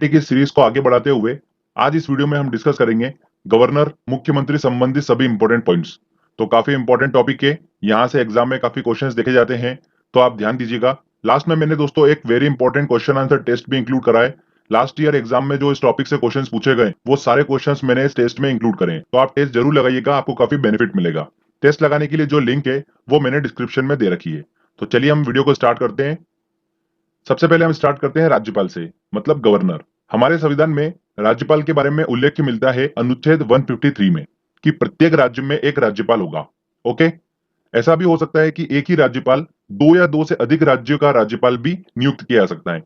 Nifty की series को आगे बढ़ाते हुए आज इस वीडियो में हम डिस्कस करेंगे गवर्नर मुख्यमंत्री संबंधित सभी इंपॉर्टेंट पॉइंट्स। तो काफी इंपॉर्टेंट टॉपिक है, यहाँ से एग्जाम में काफी क्वेश्चंस देखे जाते हैं, तो आप ध्यान दीजिएगा। लास्ट में मैंने दोस्तों एक very important question answer test भी इंक्लूड करा है। लास्ट ईयर एग्जाम में जो इस टॉपिक से क्वेश्चंस पूछे गए वो सारे क्वेश्चंस मैंने इस टेस्ट में इंक्लूड करे हैं, तो आप टेस्ट जरूर लगाइएगा, आपको काफी बेनिफिट मिलेगा। टेस्ट लगाने के लिए जो लिंक है वो मैंने डिस्क्रिप्शन में दे रखी है। तो चलिए हम वीडियो को स्टार्ट करते हैं। सबसे पहले हम स्टार्ट करते हैं राज्यपाल से, मतलब गवर्नर। हमारे संविधान में राज्यपाल के बारे में उल्लेख मिलता है अनुच्छेद 153 में कि प्रत्येक राज्य में एक राज्यपाल होगा। ओके, ऐसा भी हो सकता है कि एक ही राज्यपाल दो या दो से अधिक राज्यों का राज्यपाल भी नियुक्त किया जा सकता है।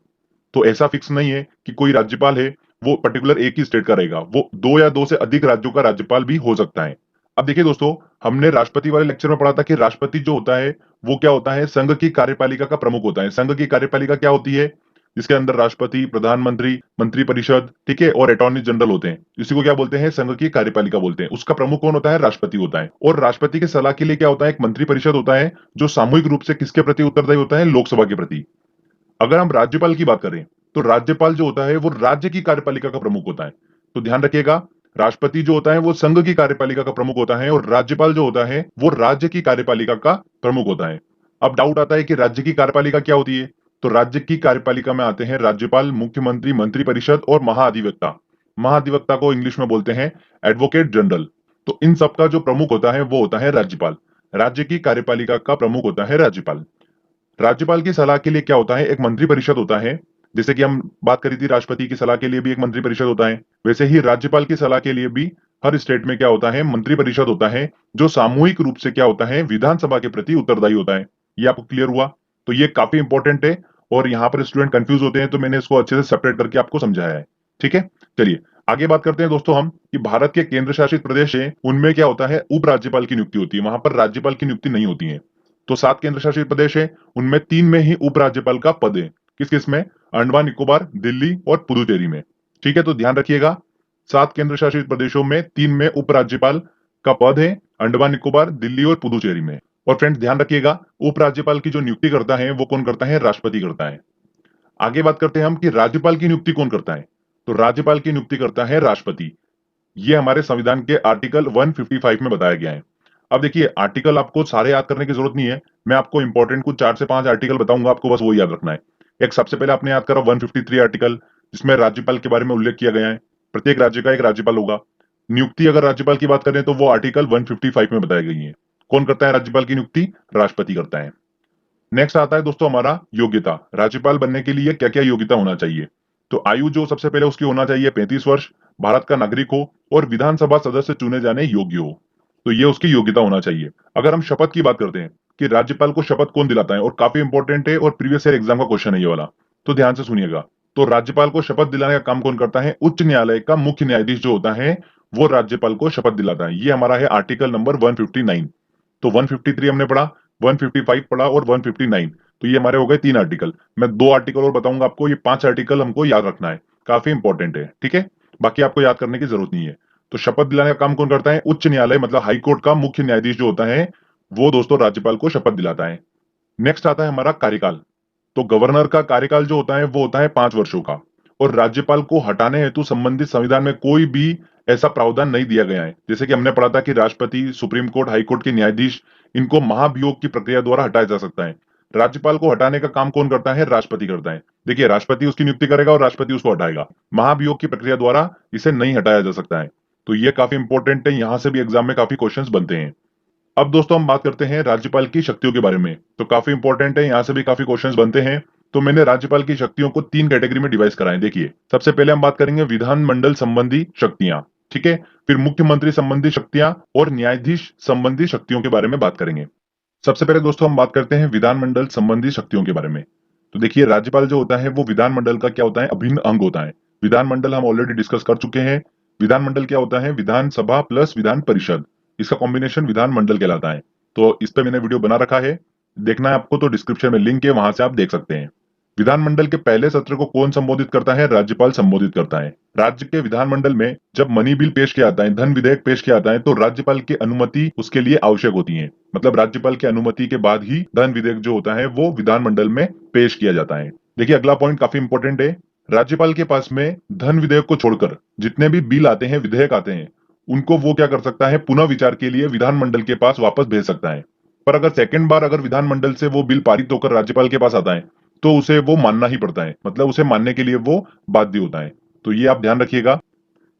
तो ऐसा फिक्स नहीं है कि कोई राज्यपाल है वो पर्टिकुलर एक ही स्टेट का रहेगा, वो दो या दो से अधिक राज्यों का राज्यपाल भी हो सकता है। अब देखिए दोस्तों, हमने राष्ट्रपति वाले लेक्चर में पढ़ा था कि राष्ट्रपति जो होता है वो क्या होता है, संघ की कार्यपालिका का प्रमुख होता है। संघ की कार्यपालिका क्या होती है, जिसके अंदर राष्ट्रपति, प्रधानमंत्री, मंत्रिपरिषद, ठीक है, और अटॉर्नी जनरल होते हैं। इसी को क्या बोलते हैं, संघ की कार्यपालिका बोलते हैं। उसका प्रमुख कौन होता है, राष्ट्रपति होता है। और राष्ट्रपति की सलाह के लिए क्या होता है, एक मंत्रिपरिषद होता है जो सामूहिक रूप से किसके प्रति उत्तरदायी होता है, लोकसभा के प्रति। अगर हम राज्यपाल की बात करें तो राज्यपाल जो होता है वो राज्य की कार्यपालिका का प्रमुख होता है। तो ध्यान रखिएगा, राष्ट्रपति जो होता है वो संघ की कार्यपालिका का प्रमुख होता है और राज्यपाल जो होता है वो राज्य की कार्यपालिका का प्रमुख होता है। अब डाउट आता है कि राज्य की कार्यपालिका क्या होती है, तो राज्य की कार्यपालिका में आते हैं राज्यपाल, मुख्यमंत्री, मंत्रिपरिषद और महाधिवक्ता। महाधिवक्ता को इंग्लिश में बोलते हैं एडवोकेट जनरल। तो इन सब का जो प्रमुख होता है वो होता है राज्यपाल। राज्य की कार्यपालिका का प्रमुख होता है राज्यपाल। राज्यपाल की सलाह के लिए क्या होता है, एक मंत्रिपरिषद होता है। जैसे कि हम बात करी थी, राष्ट्रपति की सलाह के लिए भी एक मंत्रिपरिषद होता है, वैसे ही राज्यपाल की सलाह के लिए भी हर स्टेट में क्या होता है, मंत्रिपरिषद होता है, जो सामूहिक रूप से क्या होता है, विधानसभा के प्रति उत्तरदायी होता है। ये आपको क्लियर हुआ? तो ये काफी इंपॉर्टेंट है और यहाँ पर स्टूडेंट कंफ्यूज होते हैं, तो मैंने इसको अच्छे से सेपरेट करके आपको समझाया है। ठीक है, चलिए आगे बात करते हैं दोस्तों हम कि भारत के केंद्र शासित प्रदेश है उनमें क्या होता है, उपराज्यपाल की नियुक्ति होती है, वहां पर राज्यपाल की नियुक्ति नहीं होती है। तो 7 केंद्र शासित प्रदेश है, उनमें 3 में ही उपराज्यपाल का पद है। किस किस में, अंडमान निकोबार, दिल्ली और पुदुचेरी में। ठीक है, तो ध्यान रखिएगा, 7 केंद्र शासित प्रदेशों में 3 में उपराज्यपाल का पद है, अंडमान निकोबार, दिल्ली और पुदुचेरी में। और फ्रेंड्स ध्यान रखिएगा, उपराज्यपाल की जो नियुक्ति करता है वो कौन करता है, राष्ट्रपति करता है। आगे बात करते हैं हम कि राज्यपाल की नियुक्ति कौन करता है, तो राज्यपाल की नियुक्ति करता है राष्ट्रपति। ये हमारे संविधान के आर्टिकल 155 में बताया गया है। अब देखिए, आर्टिकल आपको सारे याद करने की जरूरत नहीं है, मैं आपको इंपॉर्टेंट कुछ 4 से 5 आर्टिकल बताऊंगा, आपको बस वो याद रखना है। एक सबसे पहले आपने याद करा 153 आर्टिकल, जिसमें राज्यपाल के बारे में उल्लेख किया गया है। प्रत्येक राज्य का एक राज्यपाल होगा। नियुक्ति अगर राज्यपाल की बात करें तो वो आर्टिकल 155 में बताई गई है। कौन करता है राज्यपाल की नियुक्ति, राष्ट्रपति करता है। नेक्स्ट आता है दोस्तों हमारा योग्यता। राज्यपाल बनने के लिए क्या क्या योग्यता होना चाहिए, तो आयु जो सबसे पहले उसकी होना चाहिए 35 वर्ष, भारत का नागरिक हो और विधानसभा सदस्य चुने जाने योग्य हो। तो ये उसकी योग्यता होना चाहिए। अगर हम शपथ की बात करते हैं कि राज्यपाल को शपथ कौन दिलाता है, और काफी इंपॉर्टेंट है और प्रीवियस ईयर एग्जाम का क्वेश्चन है ये वाला, तो ध्यान से सुनिएगा। तो राज्यपाल को शपथ दिलाने का काम कौन करता है, उच्च न्यायालय का मुख्य न्यायाधीश जो होता है वो राज्यपाल को शपथ दिलाता है। ये हमारा है आर्टिकल नंबर 159। तो 153 हमने पढ़ा, 155 पढ़ा और 159, तो ये हमारे हो गए 3 आर्टिकल। मैं 2 आर्टिकल और बताऊंगा आपको, ये 5 आर्टिकल हमको याद रखना है, काफी इंपॉर्टेंट है। ठीक है, बाकी आपको याद करने की जरूरत नहीं है। तो शपथ दिलाने का काम कौन करता है, उच्च न्यायालय मतलब हाई कोर्ट का मुख्य न्यायाधीश जो होता है वो दोस्तों राज्यपाल को शपथ दिलाता है। नेक्स्ट आता है हमारा कार्यकाल। तो गवर्नर का कार्यकाल जो होता है वो होता है 5 वर्षों का, और राज्यपाल को हटाने हेतु संबंधित संविधान में कोई भी ऐसा प्रावधान नहीं दिया गया है। जैसे कि हमने पढ़ा था कि राष्ट्रपति, सुप्रीम कोर्ट, हाई कोर्ट के न्यायाधीश, इनको महाभियोग की प्रक्रिया द्वारा हटाया जा सकता है। राज्यपाल को हटाने का काम कौन करता है, राष्ट्रपति करता है। देखिए, राष्ट्रपति उसकी नियुक्ति करेगा और राष्ट्रपति उसको हटाएगा। महाभियोग की प्रक्रिया द्वारा इसे नहीं हटाया जा सकता है। तो ये काफी इंपॉर्टेंट है, यहां से भी एग्जाम में काफी क्वेश्चंस बनते हैं। अब दोस्तों हम बात करते हैं राज्यपाल की शक्तियों के बारे में, तो काफी इंपॉर्टेंट है, यहाँ से भी काफी क्वेश्चंस बनते हैं। तो मैंने राज्यपाल की शक्तियों को 3 कैटेगरी में डिवाइड करा है। देखिए, सबसे पहले हम बात करेंगे विधानमंडल संबंधी शक्तियां, ठीक है, फिर मुख्यमंत्री संबंधी शक्तियां और न्यायाधीश संबंधी शक्तियों के बारे में बात करेंगे। सबसे पहले दोस्तों हम बात करते हैं विधानमंडल संबंधी शक्तियों के बारे में। तो देखिए, राज्यपाल जो होता है वो विधानमंडल का क्या होता है, अभिन्न अंग होता है। विधानमंडल हम ऑलरेडी डिस्कस कर चुके हैं। विधानमंडल क्या होता है, विधानसभा प्लस विधान परिषद, इसका कॉम्बिनेशन विधानमंडल कहलाता है। तो इस पे मैंने वीडियो बना रखा है, देखना है आपको तो डिस्क्रिप्शन में लिंक है, वहां से आप देख सकते हैं। विधानमंडल के पहले सत्र को कौन संबोधित करता है, राज्यपाल संबोधित करता है। राज्य के विधानमंडल में जब मनी बिल पेश किया जाता है, धन विधेयक पेश किया जाता है, तो राज्यपाल की अनुमति उसके लिए आवश्यक होती है। मतलब राज्यपाल की अनुमति के बाद ही धन विधेयक जो होता है वो विधानमंडल में पेश किया जाता है। देखिए, अगला पॉइंट काफी इंपॉर्टेंट है, राज्यपाल के पास में धन विधेयक को छोड़कर जितने भी बिल आते हैं, विधेयक आते हैं, उनको वो क्या कर सकता है, पुनः विचार के लिए विधानमंडल के पास वापस भेज सकता है। पर अगर सेकंड बार अगर विधानमंडल से वो बिल पारित होकर राज्यपाल के पास आता है, तो उसे वो मानना ही पड़ता है, मतलब उसे मानने के लिए वो बाध्य होता है। तो ये आप ध्यान रखिएगा।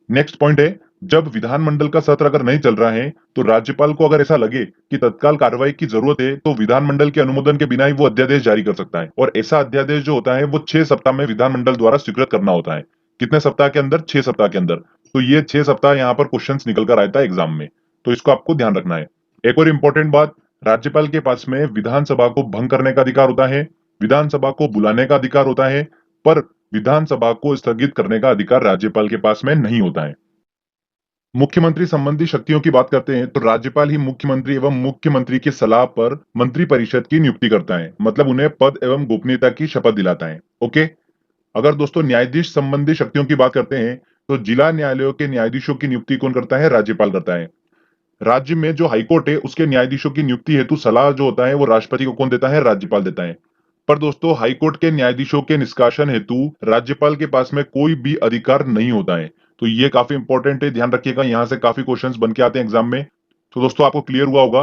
नेक्स्ट पॉइंट है, जब विधानमंडल का सत्र अगर नहीं चल रहा है, तो राज्यपाल को अगर ऐसा लगे कि तत्काल कार्रवाई की जरूरत है, तो विधानमंडल के अनुमोदन के बिना ही वो अध्यादेश जारी कर सकता है। और ऐसा अध्यादेश जो होता है वो 6 सप्ताह में विधानमंडल द्वारा स्वीकृत करना होता है। कितने सप्ताह के अंदर? 6 सप्ताह के अंदर। तो ये 6 सप्ताह यहाँ पर क्वेश्चन निकल कर आता है एग्जाम में, तो इसको आपको ध्यान रखना है। एक और इंपॉर्टेंट बात, राज्यपाल के पास में विधानसभा को भंग करने का अधिकार होता है, विधानसभा को बुलाने का अधिकार होता है, पर विधानसभा को स्थगित करने का अधिकार राज्यपाल के पास में नहीं होता है। मुख्यमंत्री संबंधी शक्तियों की बात करते हैं, तो राज्यपाल ही मुख्यमंत्री एवं मुख्यमंत्री की सलाह पर मंत्रिपरिषद की नियुक्ति करता है, मतलब उन्हें पद एवं गोपनीयता की शपथ दिलाता है। ओके। अगर दोस्तों न्यायाधीश संबंधी शक्तियों की बात करते हैं, तो जिला न्यायालयों के न्यायाधीशों की नियुक्ति कौन करता है? राज्यपाल करता है। राज्य में जो हाईकोर्ट है उसके न्यायाधीशों की नियुक्ति हेतु सलाह जो होता है वो राष्ट्रपति को कौन देता है? राज्यपाल देता है। पर दोस्तों हाईकोर्ट के न्यायाधीशों के निष्कासन हेतु राज्यपाल के पास में कोई भी अधिकार नहीं होता है। तो ये काफी इंपॉर्टेंट है, ध्यान रखिएगा, यहाँ से काफी क्वेश्चंस बन के आते हैं एग्जाम में। तो दोस्तों आपको क्लियर हुआ होगा,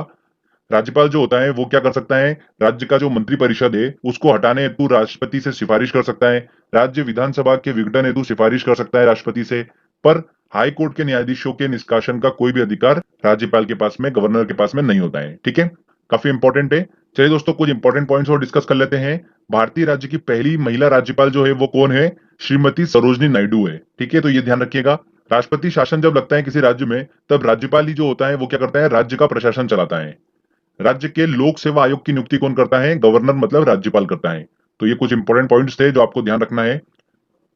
राज्यपाल जो होता है वो क्या कर सकता है, राज्य का जो मंत्रिपरिषद है उसको हटाने हेतु राष्ट्रपति से सिफारिश कर सकता है, राज्य विधानसभा के विघटन हेतु सिफारिश कर सकता है राष्ट्रपति से। पर हाई कोर्ट के न्यायाधीशों के निष्कासन का कोई भी अधिकार राज्यपाल के पास में, गवर्नर के पास में नहीं होता है। ठीक है, काफी इंपॉर्टेंट है। चलिए दोस्तों कुछ इंपॉर्टेंट पॉइंट्स और डिस्कस कर लेते हैं। भारतीय राज्य की पहली महिला राज्यपाल जो है वो कौन है? श्रीमती सरोजनी नायडू है। ठीक है, तो ये ध्यान रखिएगा। राष्ट्रपति शासन जब लगता है किसी राज्य में, तब राज्यपाल ही जो होता है वो क्या करता है? राज्य का प्रशासन चलाता है। राज्य के लोक सेवा आयोग की नियुक्ति कौन करता है? गवर्नर मतलब राज्यपाल करता है। तो ये कुछ इंपॉर्टेंट पॉइंट्स थे जो आपको ध्यान रखना है।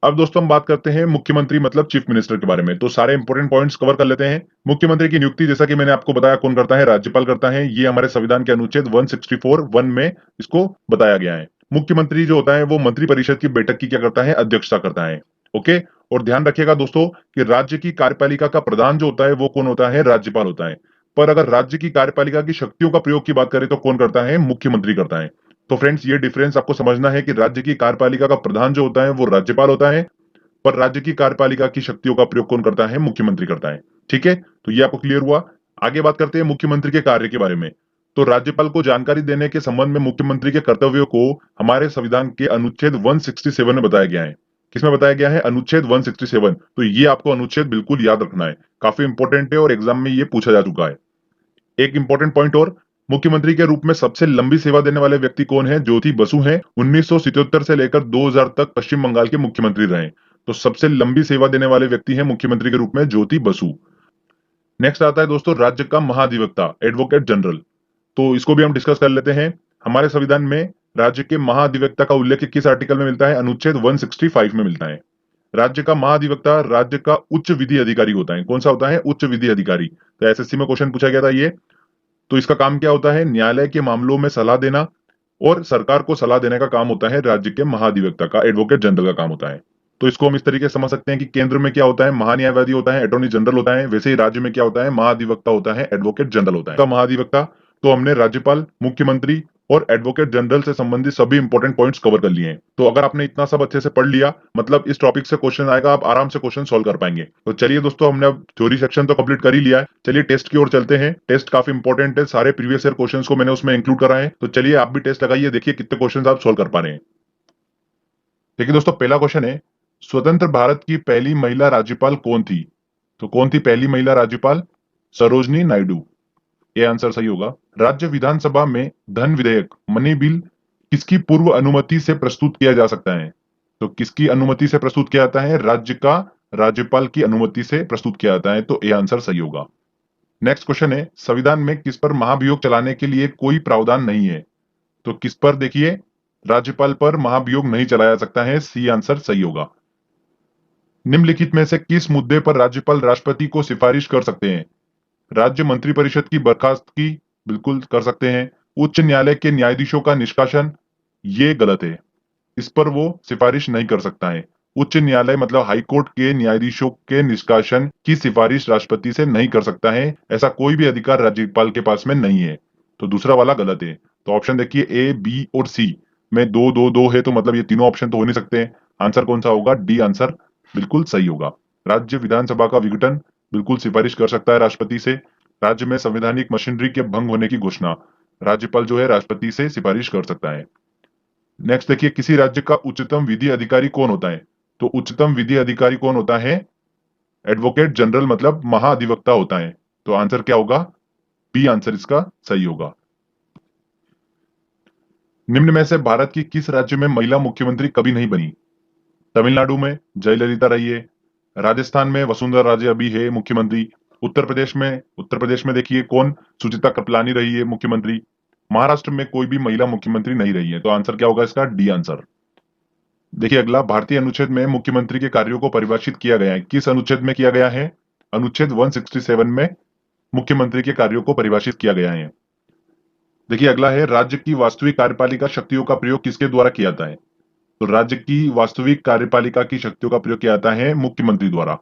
अब दोस्तों हम बात करते हैं मुख्यमंत्री मतलब चीफ मिनिस्टर के बारे में। तो सारे इंपॉर्टेंट पॉइंट्स कवर कर लेते हैं। मुख्यमंत्री की नियुक्ति जैसा कि मैंने आपको बताया कौन करता है? राज्यपाल करता है। ये हमारे संविधान के अनुच्छेद 164(1) में इसको बताया गया है। मुख्यमंत्री जो होता है वो मंत्रिपरिषद की बैठक की क्या करता है? अध्यक्षता करता है। ओके। और ध्यान रखिएगा दोस्तों कि राज्य की कार्यपालिका का प्रधान जो होता है वो कौन होता है? राज्यपाल होता है। पर अगर राज्य की कार्यपालिका की शक्तियों का प्रयोग की बात करें तो कौन करता है? मुख्यमंत्री करता है। तो फ्रेंड्स ये डिफरेंस आपको समझना है कि राज्य की कार्यपालिका का प्रधान जो होता है वो राज्यपाल होता है, पर राज्य की कार्यपालिका की शक्तियों का प्रयोग कौन करता है? मुख्यमंत्री करता है। ठीक है, तो ये आपको क्लियर हुआ। आगे बात करते हैं मुख्यमंत्री के कार्य के बारे में। तो राज्यपाल को जानकारी देने के संबंध में मुख्यमंत्री के कर्तव्यों को हमारे संविधान के अनुच्छेद 167 में बताया गया है। किसमें बताया गया है? अनुच्छेद 167। तो ये आपको अनुच्छेद बिल्कुल याद रखना है, काफी इंपॉर्टेंट है और एग्जाम में ये पूछा जा चुका है। एक इंपॉर्टेंट पॉइंट और, मुख्यमंत्री के रूप में सबसे लंबी सेवा देने वाले व्यक्ति कौन है? ज्योति बसु हैं। 1977 से लेकर 2000 तक पश्चिम बंगाल के मुख्यमंत्री रहे। तो सबसे लंबी सेवा देने वाले व्यक्ति हैं मुख्यमंत्री के रूप में ज्योति बसु। नेक्स्ट आता है दोस्तों राज्य का महाधिवक्ता, एडवोकेट जनरल। तो इसको भी हम डिस्कस कर लेते हैं। हमारे संविधान में राज्य के महाधिवक्ता का उल्लेख किस आर्टिकल में मिलता है? अनुच्छेद 165 में मिलता है। राज्य का महाधिवक्ता राज्य का उच्च विधि अधिकारी होता है। कौन सा होता है? उच्च विधि अधिकारी। तो एसएससी में क्वेश्चन पूछा गया था ये। तो इसका काम क्या होता है? न्यायालय के मामलों में सलाह देना और सरकार को सलाह देने का काम होता है राज्य के महाधिवक्ता का, एडवोकेट जनरल का काम होता है। तो इसको हम इस तरीके से समझ सकते हैं कि केंद्र में क्या होता है? महान्यायवादी होता है, अटॉर्नी जनरल होता है। वैसे ही राज्य में क्या होता है? महाधिवक्ता होता है, एडवोकेट जनरल होता है। का महाधिवक्ता, तो हमने राज्यपाल, मुख्यमंत्री और एडवोकेट जनरल से संबंधित सभी इंपॉर्टेंट पॉइंट्स कवर कर लिए हैं। तो अगर आपने इतना सब अच्छे से पढ़ लिया, मतलब इस टॉपिक से क्वेश्चन आएगा, आप आराम से क्वेश्चन सॉल्व कर पाएंगे। तो चलिए दोस्तों, हमने अब थ्योरी सेक्शन तो कंप्लीट कर ही लिया है। चलिए टेस्ट की ओर चलते हैं। टेस्ट काफी इंपॉर्टेंट है, सारे प्रीवियस ईयर क्वेश्चंस को मैंने उसमें इंक्लूड करा है। तो चलिए आप भी टेस्ट लगाइए, देखिए कितने क्वेश्चन आप सॉल्व कर पा रहे हैं। देखिए दोस्तों, पहला क्वेश्चन है, स्वतंत्र भारत की पहली महिला राज्यपाल कौन थी? तो कौन थी पहली महिला राज्यपाल? सरोजनी नायडू। ये आंसर सही होगा। राज्य विधानसभा में धन विधेयक, मनी बिल किसकी पूर्व अनुमति से प्रस्तुत किया जा सकता है? तो किसकी अनुमति से प्रस्तुत किया जाता है? राज्य का राज्यपाल की अनुमति से प्रस्तुत किया जाता है। तो ये आंसर सही होगा। नेक्स्ट क्वेश्चन है, संविधान में किस पर महाभियोग चलाने के लिए कोई प्रावधान नहीं है? तो किस पर? देखिए, राज्यपाल पर महाभियोग नहीं चलाया जा सकता है। सी आंसर सही होगा। निम्नलिखित में से किस मुद्दे पर राज्यपाल राष्ट्रपति को सिफारिश कर सकते हैं? राज्य मंत्रिपरिषद की बर्खास्तगी बिल्कुल कर सकते हैं। उच्च न्यायालय के न्यायाधीशों का निष्कासन, ये गलत है, इस पर वो सिफारिश नहीं कर सकता है। उच्च न्यायालय मतलब हाई कोर्ट के न्यायाधीशों के निष्कासन की सिफारिश राष्ट्रपति से नहीं कर सकता है। ऐसा कोई भी अधिकार राज्यपाल के पास में नहीं है। तो दूसरा वाला गलत है। तो ऑप्शन देखिए, ए, बी और सी में 2 2 2 है, तो मतलब ये तीनों ऑप्शन तो हो नहीं सकते हैं। आंसर कौन सा होगा? डी आंसर बिल्कुल सही होगा। राज्य विधानसभा का विघटन बिल्कुल सिफारिश कर सकता है राष्ट्रपति से। राज्य में संवैधानिक मशीनरी के भंग होने की घोषणा राज्यपाल जो है राष्ट्रपति से सिफारिश कर सकता है। नेक्स्ट देखिए, किसी राज्य का उच्चतम विधि अधिकारी कौन होता है? तो उच्चतम विधि अधिकारी कौन होता है? एडवोकेट जनरल मतलब महाधिवक्ता होता है। तो आंसर क्या होगा? बी आंसर इसका सही होगा। निम्न में से भारत की किस राज्य में महिला मुख्यमंत्री कभी नहीं बनी? तमिलनाडु में जयललिता रही है, राजस्थान में वसुंधरा राजे अभी है मुख्यमंत्री, उत्तर प्रदेश में देखिए कौन? सुचिता कृपलानी रही है मुख्यमंत्री, महाराष्ट्र में कोई भी महिला मुख्यमंत्री नहीं रही है। तो आंसर क्या होगा इसका? D answer. देखिए अगला, भारतीय अनुच्छेद में मुख्यमंत्री के कार्यों को परिभाषित किया गया है। किस अनुच्छेद में किया गया है? अनुच्छेद 167 में मुख्यमंत्री के कार्यों को परिभाषित किया गया है। देखिए अगला है, राज्य की वास्तविक कार्यपालिका शक्तियों का प्रयोग किसके द्वारा किया जाता है? तो राज्य की वास्तविक कार्यपालिका की शक्तियों का प्रयोग किया जाता है मुख्यमंत्री द्वारा।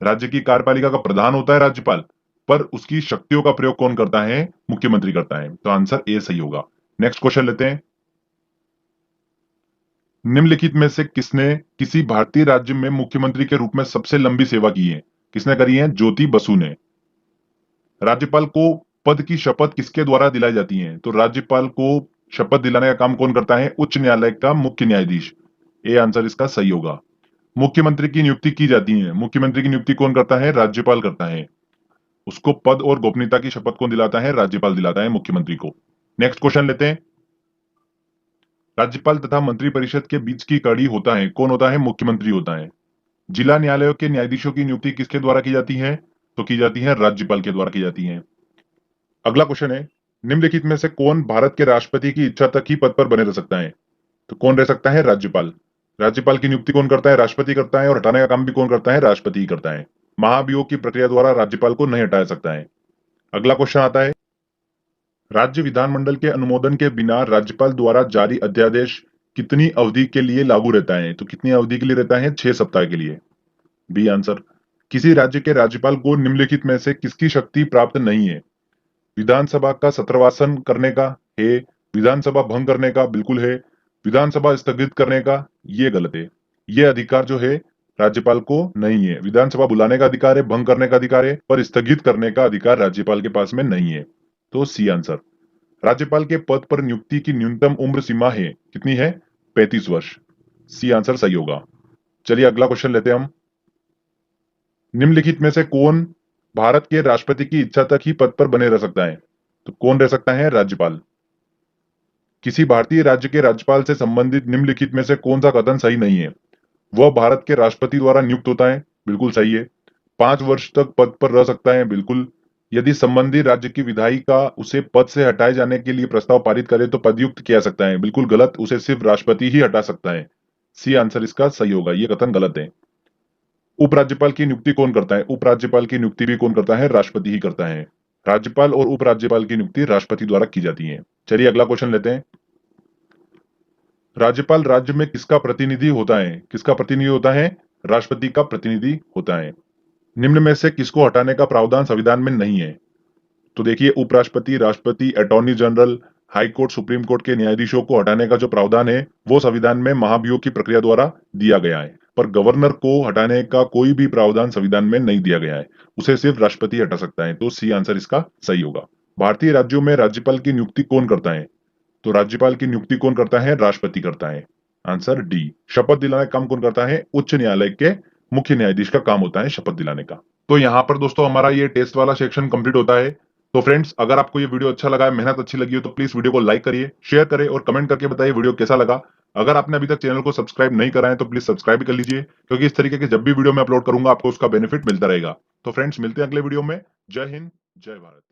राज्य की कार्यपालिका का प्रधान होता है राज्यपाल, पर उसकी शक्तियों का प्रयोग कौन करता है? मुख्यमंत्री करता है। तो आंसर ए सही होगा। नेक्स्ट क्वेश्चन लेते हैं। निम्नलिखित में से किसने किसी भारतीय राज्य में मुख्यमंत्री के रूप में सबसे लंबी सेवा की है? किसने करी है? ज्योति बसु ने। राज्यपाल को पद की शपथ किसके द्वारा दिलाई जाती है? तो राज्यपाल को शपथ दिलाने का काम कौन करता है? उच्च न्यायालय का मुख्य न्यायाधीश। ए आंसर इसका सही होगा। मुख्यमंत्री की नियुक्ति की जाती है। मुख्यमंत्री की नियुक्ति कौन करता है? राज्यपाल करता है। उसको पद और गोपनीयता की शपथ कौन दिलाता है? राज्यपाल दिलाता है मुख्यमंत्री को। नेक्स्ट क्वेश्चन लेते हैं। राज्यपाल तथा मंत्रिपरिषद के बीच की कड़ी होता है, कौन होता है? मुख्यमंत्री होता है। जिला न्यायालयों के न्यायाधीशों की नियुक्ति किसके द्वारा की जाती है? तो की जाती है राज्यपाल के द्वारा की जाती है। अगला क्वेश्चन है, निम्नलिखित में से कौन भारत के राष्ट्रपति की इच्छा तक ही पद पर बने रह सकता है? तो कौन रह सकता है? राज्यपाल। राज्यपाल की नियुक्ति कौन करता है? राष्ट्रपति करता है, और हटाने का काम भी कौन करता है? राष्ट्रपति ही करता है। महाभियोग की प्रक्रिया द्वारा राज्यपाल को नहीं हटाया सकता है। अगला क्वेश्चन आता है, राज्य विधानमंडल के अनुमोदन के बिना राज्यपाल द्वारा जारी अध्यादेश कितनी अवधि के लिए लागू रहता है? तो कितनी अवधि के लिए रहता है? 6 सप्ताह के लिए। B answer. किसी राज्य के राज्यपाल को निम्नलिखित में से किसकी शक्ति प्राप्त नहीं है? विधानसभा का सत्रवासन करने का है, विधानसभा भंग करने का बिल्कुल है, विधानसभा स्थगित करने का ये गलत है। ये अधिकार जो है राज्यपाल को नहीं है। विधानसभा बुलाने का अधिकार है, भंग करने का अधिकार है, पर स्थगित करने का अधिकार राज्यपाल के पास में नहीं है। तो सी आंसर। राज्यपाल के पद पर नियुक्ति की न्यूनतम उम्र सीमा है, कितनी है? 35 वर्ष। सी आंसर सही होगा। चलिए अगला क्वेश्चन लेते हैं हम। निम्नलिखित में से कौन भारत के राष्ट्रपति की इच्छा तक ही पद पर बने रह सकता है? तो कौन रह सकता है? राज्यपाल। किसी भारतीय राज्य के राज्यपाल से संबंधित निम्नलिखित में से कौन सा कथन सही नहीं है? वह भारत के राष्ट्रपति द्वारा नियुक्त होता है, बिल्कुल सही है। 5 वर्ष तक पद पर रह सकता है, बिल्कुल। यदि संबंधित राज्य की विधायिका उसे पद से हटाए जाने के लिए प्रस्ताव पारित करे तो पदयुक्त किया जा सकता है, बिल्कुल गलत। उसे सिर्फ राष्ट्रपति ही हटा सकता है। सी आंसर इसका सही होगा, ये कथन गलत है। उपराज्यपाल की नियुक्ति कौन करता है? उपराज्यपाल की नियुक्ति भी कौन करता है? राष्ट्रपति ही करता है। राज्यपाल और उपराज्यपाल की नियुक्ति राष्ट्रपति द्वारा की जाती है। चलिए अगला क्वेश्चन लेते हैं। राज्यपाल राज्य में किसका प्रतिनिधि होता है? किसका प्रतिनिधि होता है? राष्ट्रपति का प्रतिनिधि होता है। निम्न में से किसको हटाने का प्रावधान संविधान में नहीं है? तो देखिए, उपराष्ट्रपति, राष्ट्रपति, attorney general, high court, supreme court के न्यायाधीशों को हटाने का जो प्रावधान है वो संविधान में महाभियोग की प्रक्रिया द्वारा दिया गया है, पर गवर्नर को हटाने का कोई भी प्रावधान संविधान में नहीं दिया गया है। उसे सिर्फ राष्ट्रपति हटा सकता है। तो सी आंसर इसका सही होगा। भारतीय राज्यों में राज्यपाल की नियुक्ति कौन करता है? तो राज्यपाल की नियुक्ति कौन करता है? राष्ट्रपति करता है। Answer D. शपथ दिलाने का काम कौन करता है? उच्च न्यायालय के मुख्य न्यायाधीश का काम होता है शपथ दिलाने का। तो यहाँ पर दोस्तों हमारा ये टेस्ट वाला सेक्शन कंप्लीट होता है। तो फ्रेंड्स, अगर आपको ये वीडियो अच्छा लगा है, मेहनत अच्छी लगी हो, तो प्लीज वीडियो को लाइक करिए, शेयर करें और कमेंट करके बताइए वीडियो कैसा लगा। अगर आपने अभी तक चैनल को सब्सक्राइब नहीं करा है तो प्लीज सब्सक्राइब भी कर लीजिए, क्योंकि इस तरीके के जब भी वीडियो मैं अपलोड करूंगा आपको उसका बेनिफिट मिलता रहेगा। तो फ्रेंड्स, मिलते हैं अगले वीडियो में। जय हिंद, जय भारत।